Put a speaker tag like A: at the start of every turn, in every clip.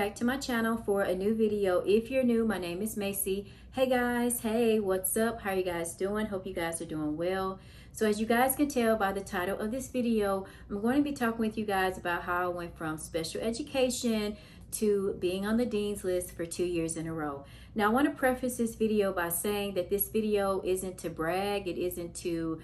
A: back to my channel for a new video. If you're new, my name is Macy. Hey guys, hey, what's up? How are you guys doing? Hope you guys are doing well. So as you guys can tell by the title of this video, I'm going to be talking with you guys about how I went from special education to being on the Dean's list for 2 years in a row. Now I want to preface this video by saying that this video isn't to brag. It isn't to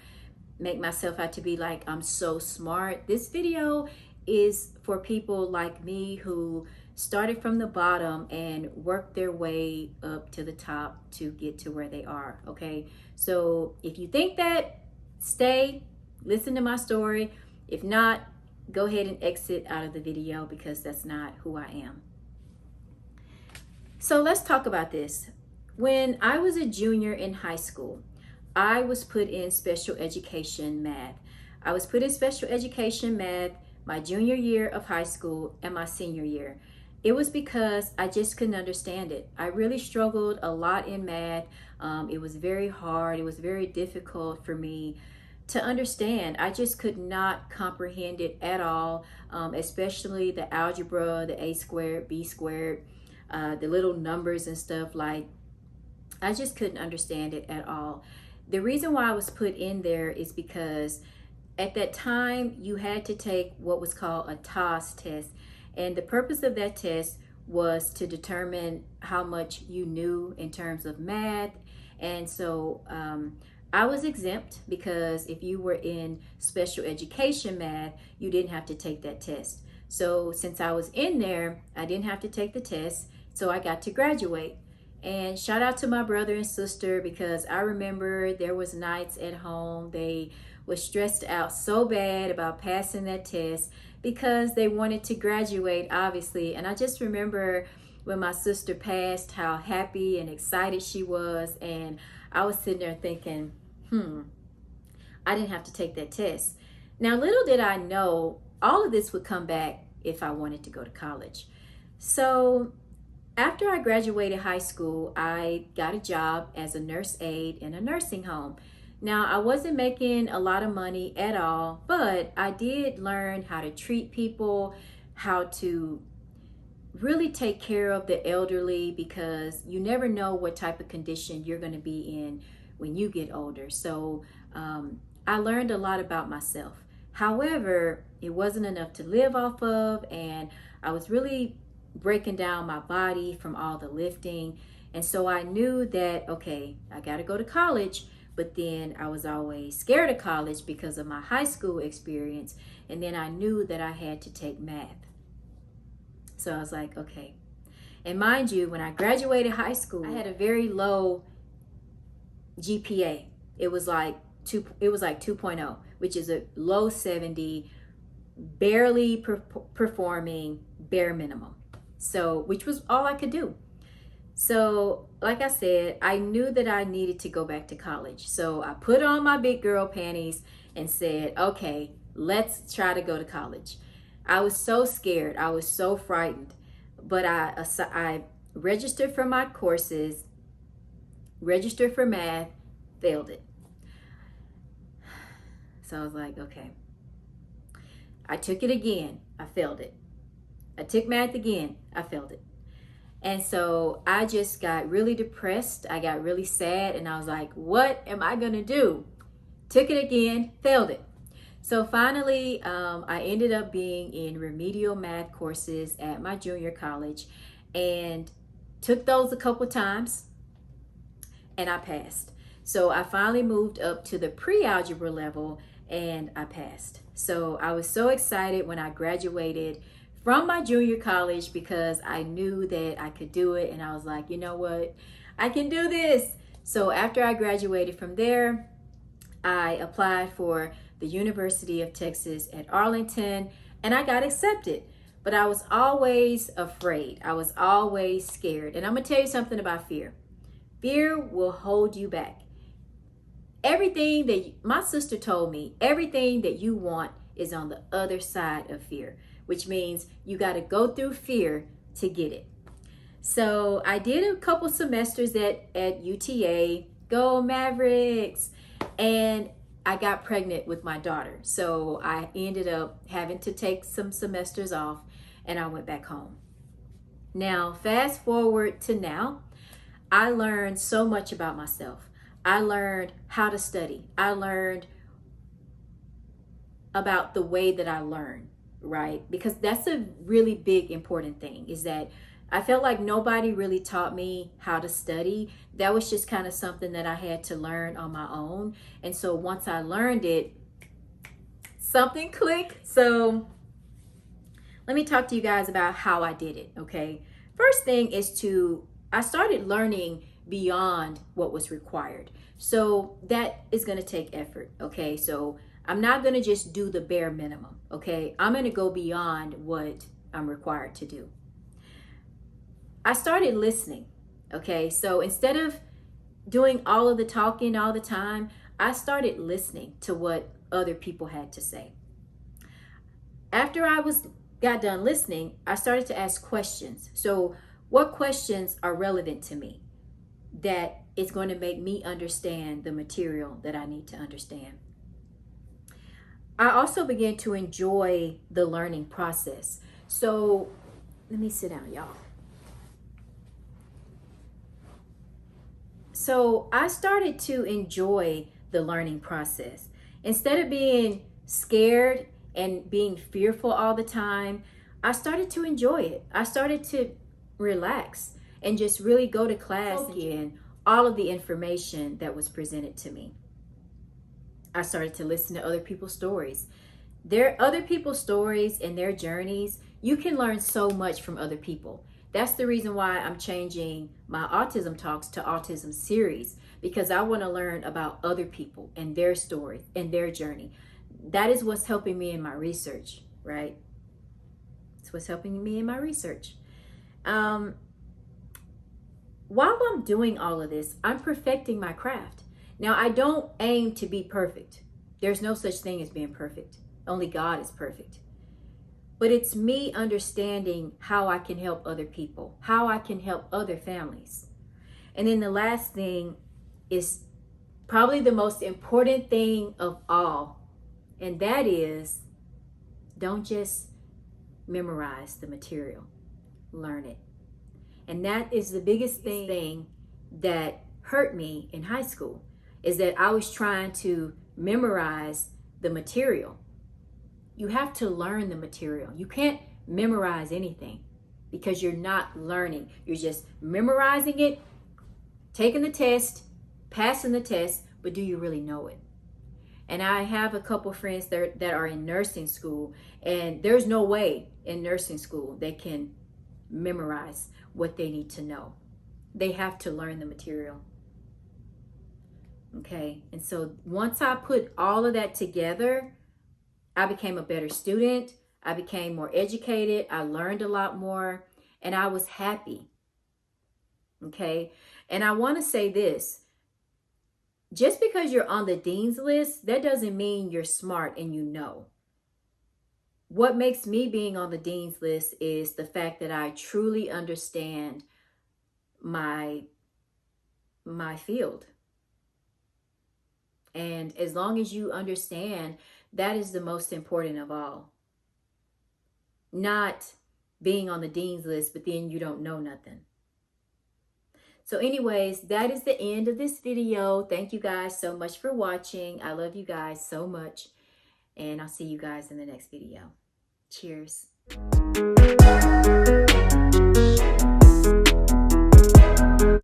A: make myself out to be like I'm so smart. This video is for people like me who started from the bottom and worked their way up to the top to get to where they are. Okay, so if you think that, stay, listen to my story. If not, go ahead and exit out of the video because that's not who I am. So let's talk about this. When I was a junior in high school, I was put in special education math. I was put in special education math my junior year of high school and my senior year. It was because I just couldn't understand it. I really struggled a lot in math. It was very hard. It was very difficult for me to understand. I just could not comprehend it at all, especially the algebra, the a squared, b squared, the little numbers and stuff. Like, I just couldn't understand it at all. The reason why I was put in there is because at that time you had to take what was called a DEANS test. And the purpose of that test was to determine how much you knew in terms of math. And so I was exempt because if you were in special education math, you didn't have to take that test. So since I was in there, I didn't have to take the test. So I got to graduate. And shout out to my brother and sister, because I remember there was nights at home they were stressed out so bad about passing that test because they wanted to graduate, obviously. And I just remember when my sister passed, how happy and excited she was. And I was sitting there thinking, I didn't have to take that test. Now, little did I know, all of this would come back if I wanted to go to college. So after I graduated high school, I got a job as a nurse aide in a nursing home. Now, I wasn't making a lot of money at all, but I did learn how to treat people, how to really take care of the elderly, because you never know what type of condition you're going to be in when you get older. So I learned a lot about myself. However, it wasn't enough to live off of, and I was really breaking down my body from all the lifting. And so I knew that, okay, I got to go to college. But then I was always scared of college because of my high school experience. And then I knew that I had to take math. So I was like, okay. And mind you, when I graduated high school, I had a very low GPA. It was like 2.0, which is a low 70, barely performing, bare minimum. So, which was all I could do. So, like I said, I knew that I needed to go back to college. So I put on my big girl panties and said, okay, let's try to go to college. I was so scared. I was so frightened. But I registered for my courses, registered for math, failed it. So I was like, okay. I took it again. I failed it. I took math again. I failed it. And so I just got really depressed. I got really sad, and I was like, what am I gonna do? Took it again, failed it. So finally, I ended up being in remedial math courses at my junior college and took those a couple times, and I passed. So I finally moved up to the pre-algebra level and I passed. So I was so excited when I graduated from my junior college because I knew that I could do it, and I was like, you know what, I can do this. So after I graduated from there, I applied for the University of Texas at Arlington, and I got accepted. But I was always afraid. I was always scared. And I'm gonna tell you something about fear. Fear will hold you back. Everything that my sister told me, everything that you want is on the other side of fear, which means you got to go through fear to get it. So I did a couple semesters at UTA, go Mavericks, and I got pregnant with my daughter. So I ended up having to take some semesters off, and I went back home. Now, fast forward to now, I learned so much about myself. I learned how to study. I learned about the way that I learn, right? Because that's a really big, important thing, is that I felt like nobody really taught me how to study. That was just kind of something that I had to learn on my own. And so once I learned it, something clicked. So let me talk to you guys about how I did it, okay? First thing is I started learning beyond what was required. So that is going to take effort, okay? So I'm not going to just do the bare minimum, okay? I'm going to go beyond what I'm required to do. I started listening, okay? So instead of doing all of the talking all the time, I started listening to what other people had to say. After I got done listening, I started to ask questions. So what questions are relevant to me that is going to make me understand the material that I need to understand? I also began to enjoy the learning process. So let me sit down, y'all. So I started to enjoy the learning process. Instead of being scared and being fearful all the time, I started to enjoy it. I started to relax and just really go to class and all of the information that was presented to me. I started to listen to other people's stories. Other people's stories and their journeys, you can learn so much from other people. That's the reason why I'm changing my autism talks to autism series, because I want to learn about other people and their story and their journey. That is what's helping me in my research, right? It's what's helping me in my research. While I'm doing all of this, I'm perfecting my craft. Now, I don't aim to be perfect. There's no such thing as being perfect. Only God is perfect. But it's me understanding how I can help other people, how I can help other families. And then the last thing is probably the most important thing of all, and that is, don't just memorize the material, learn it. And that is the biggest thing that hurt me in high school, is that I was trying to memorize the material. You have to learn the material. You can't memorize anything because you're not learning. You're just memorizing it, taking the test, passing the test, but do you really know it? And I have a couple friends that are in nursing school, and there's no way in nursing school they can memorize what they need to know. They have to learn the material. Okay, and so once I put all of that together, I became a better student. I became more educated. I learned a lot more, and I was happy. Okay, and I want to say this. Just because you're on the dean's list, that doesn't mean you're smart and you know. What makes me being on the dean's list is the fact that I truly understand my field. And as long as you understand, that is the most important of all. Not being on the dean's list, but then you don't know nothing. So anyways, that is the end of this video. Thank you guys so much for watching. I love you guys so much. And I'll see you guys in the next video. Cheers.